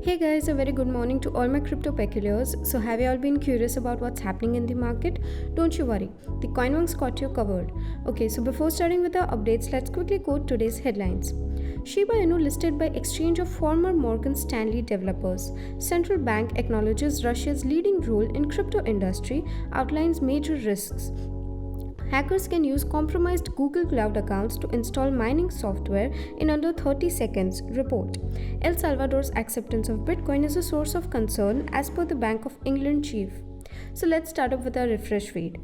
Hey guys, a very good morning to all my crypto peculiars. So, have you all been curious about what's happening in the market? Don't you worry, the CoinWonks got you covered. Okay, so before starting with the updates, let's quickly quote today's headlines. Shiba Inu listed by exchange of former Morgan Stanley developers. Central bank acknowledges Russia's leading role in crypto industry, outlines major risks. Hackers can use compromised Google Cloud accounts to install mining software in under 30 seconds. Report. El Salvador's acceptance of Bitcoin is a source of concern as per the Bank of England chief. So let's start up with our refresh feed.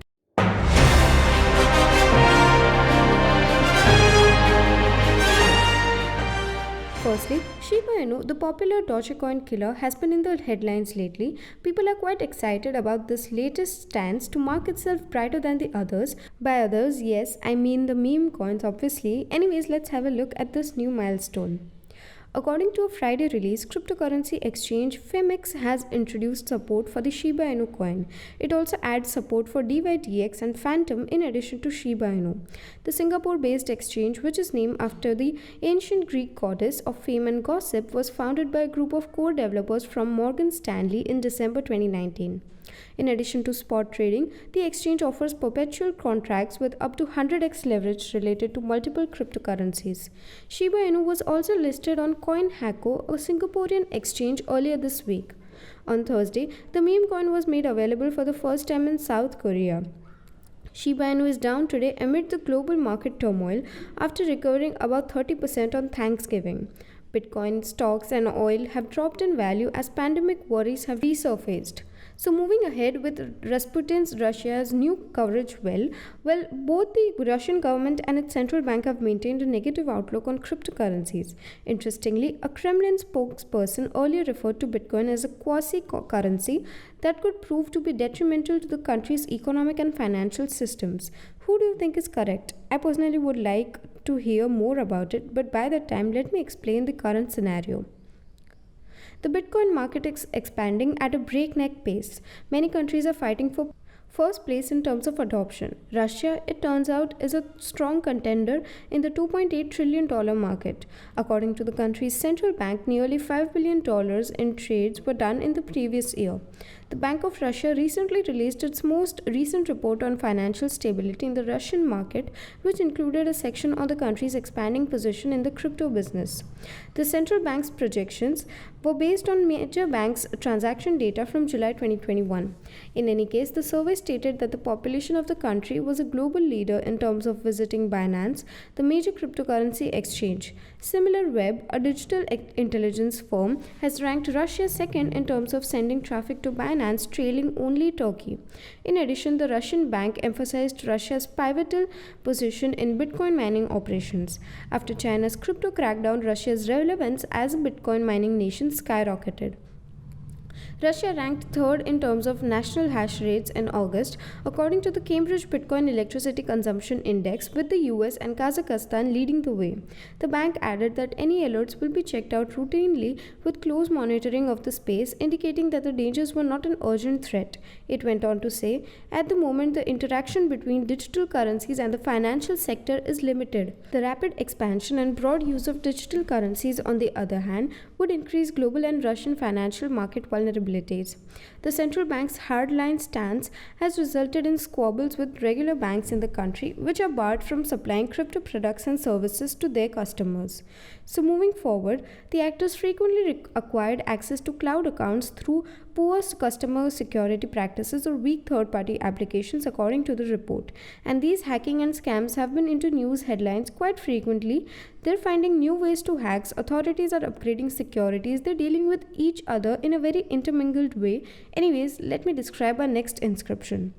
Firstly, Shiba Inu, the popular Dogecoin killer, has been in the headlines lately. People are quite excited about this latest stance to mark itself brighter than the others. By others, yes, I mean the meme coins, obviously. Anyways, let's have a look at this new milestone. According to a Friday release, cryptocurrency exchange Fimex has introduced support for the Shiba Inu coin. It also adds support for DYDX and Phantom in addition to Shiba Inu. The Singapore-based exchange, which is named after the ancient Greek goddess of fame and gossip, was founded by a group of core developers from Morgan Stanley in December 2019. In addition to spot trading, the exchange offers perpetual contracts with up to 100x leverage related to multiple cryptocurrencies. Shiba Inu was also listed on CoinHako, a Singaporean exchange, earlier this week. On Thursday, the meme coin was made available for the first time in South Korea. Shiba Inu is down today amid the global market turmoil after recovering about 30% on Thanksgiving. Bitcoin, stocks, and oil have dropped in value as pandemic worries have resurfaced. So moving ahead with Rasputin's Russia's new coverage both the Russian government and its central bank have maintained a negative outlook on cryptocurrencies. Interestingly, a Kremlin spokesperson earlier referred to Bitcoin as a quasi-currency that could prove to be detrimental to the country's economic and financial systems. Who do you think is correct? I personally would like to hear more about it, but by that time, let me explain the current scenario. The Bitcoin market is expanding at a breakneck pace. Many countries are fighting for first place in terms of adoption. Russia, it turns out, is a strong contender in the $2.8 trillion market. According to the country's central bank, nearly $5 billion in trades were done in the previous year. The Bank of Russia recently released its most recent report on financial stability in the Russian market, which included a section on the country's expanding position in the crypto business. The central bank's projections were based on major banks' transaction data from July 2021. In any case, the survey stated that the population of the country was a global leader in terms of visiting Binance, the major cryptocurrency exchange. SimilarWeb, a digital intelligence firm, has ranked Russia second in terms of sending traffic to Binance, trailing only Turkey. In addition, the Russian bank emphasized Russia's pivotal position in Bitcoin mining operations. After China's crypto crackdown, Russia's relevance as a Bitcoin mining nation skyrocketed. Russia ranked third in terms of national hash rates in August, according to the Cambridge Bitcoin Electricity Consumption Index, with the US and Kazakhstan leading the way. The bank added that any alerts will be checked out routinely with close monitoring of the space, indicating that the dangers were not an urgent threat. It went on to say, at the moment, the interaction between digital currencies and the financial sector is limited. The rapid expansion and broad use of digital currencies, on the other hand, would increase global and Russian financial market vulnerabilities. The central bank's hardline stance has resulted in squabbles with regular banks in the country, which are barred from supplying crypto products and services to their customers. So moving forward, the actors frequently acquired access to cloud accounts through poor customer security practices or weak third-party applications, according to the report. And these hacking and scams have been into news headlines quite frequently. They're finding new ways to hacks, authorities are upgrading securities, they're dealing with each other in a very intermingled way. Anyways, let me describe our next inscription.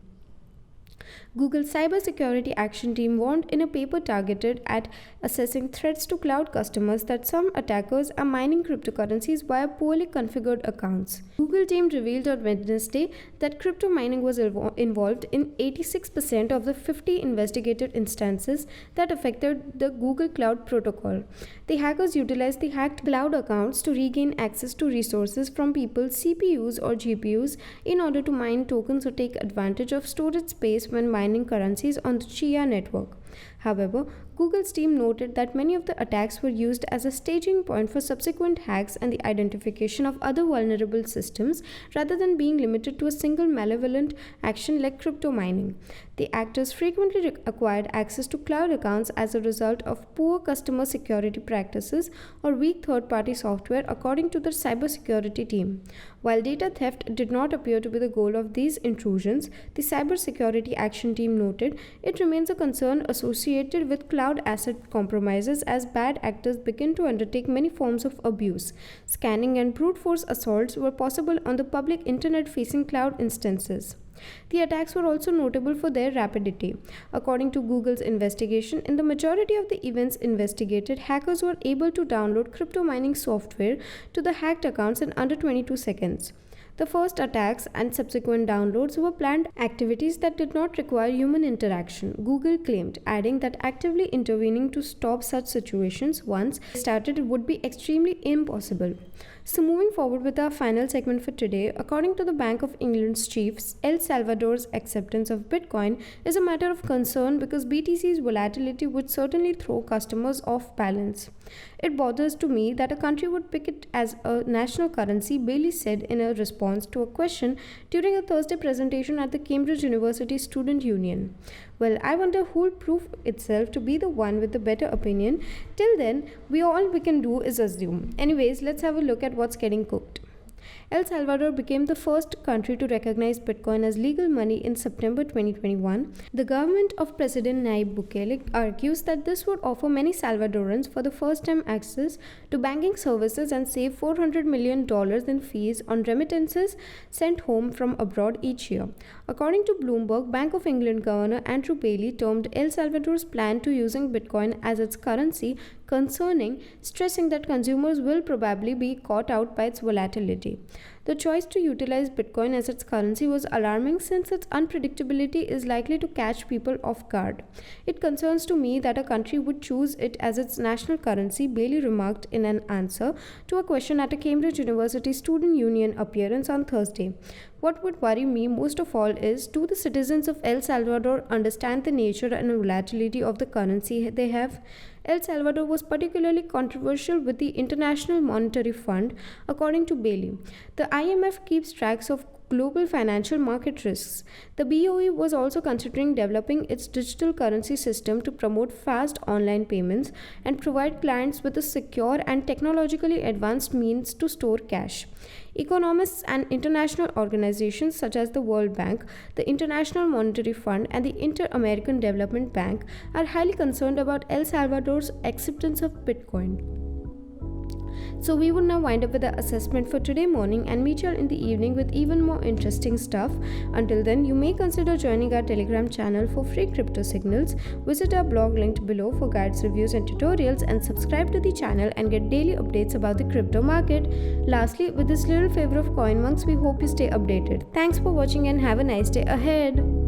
Google's cybersecurity action team warned in a paper targeted at assessing threats to cloud customers that some attackers are mining cryptocurrencies via poorly configured accounts. Google team revealed on Wednesday that crypto mining was involved in 86% of the 50 investigated instances that affected the Google Cloud Protocol. The hackers utilized the hacked cloud accounts to regain access to resources from people's CPUs or GPUs in order to mine tokens or take advantage of storage space when mining currencies on the Chia network. However, Google's team noted that many of the attacks were used as a staging point for subsequent hacks and the identification of other vulnerable systems rather than being limited to a single malevolent action like crypto mining. The actors frequently acquired access to cloud accounts as a result of poor customer security practices or weak third party software, according to the cybersecurity team. While data theft did not appear to be the goal of these intrusions, the Cybersecurity Action Team noted it remains a concern associated with cloud asset compromises as bad actors begin to undertake many forms of abuse. Scanning and brute force assaults were possible on the public internet facing cloud instances. The attacks were also notable for their rapidity. According to Google's investigation, in the majority of the events investigated, hackers were able to download crypto mining software to the hacked accounts in under 22 seconds. The first attacks and subsequent downloads were planned activities that did not require human interaction, Google claimed, adding that actively intervening to stop such situations once started would be extremely impossible. So, moving forward with our final segment for today, according to the Bank of England's chief, El Salvador's acceptance of Bitcoin is a matter of concern because BTC's volatility would certainly throw customers off balance. It bothers to me that a country would pick it as a national currency, Bailey said in a response to a question during a Thursday presentation at the Cambridge University Student Union. Well, I wonder who'll prove itself to be the one with the better opinion. Till then, all we can do is assume. Anyways, let's have a look at what's getting cooked. El Salvador became the first country to recognize Bitcoin as legal money in September 2021. The government of President Nayib Bukele argues that this would offer many Salvadorans for the first time access to banking services and save $400 million in fees on remittances sent home from abroad each year. According to Bloomberg, Bank of England Governor Andrew Bailey termed El Salvador's plan to using Bitcoin as its currency concerning, stressing that consumers will probably be caught out by its volatility. The choice to utilize Bitcoin as its currency was alarming since its unpredictability is likely to catch people off guard. It concerns to me that a country would choose it as its national currency, Bailey remarked in an answer to a question at a Cambridge University Student Union appearance on Thursday. What would worry me most of all is, do the citizens of El Salvador understand the nature and volatility of the currency they have? El Salvador was particularly controversial with the International Monetary Fund, according to Bailey. The IMF keeps tracks of global financial market risks. The BOE was also considering developing its digital currency system to promote fast online payments and provide clients with a secure and technologically advanced means to store cash. Economists and international organizations such as the World Bank, the International Monetary Fund, and the Inter-American Development Bank are highly concerned about El Salvador's acceptance of Bitcoin. So we would now wind up with the assessment for today morning and meet you all in the evening with even more interesting stuff. Until then, you may consider joining our Telegram channel for free crypto signals. Visit our blog linked below for guides, reviews and tutorials, and subscribe to the channel and get daily updates about the crypto market. Lastly, with this little favor of CoinMonks, we hope you stay updated. Thanks for watching and have a nice day ahead.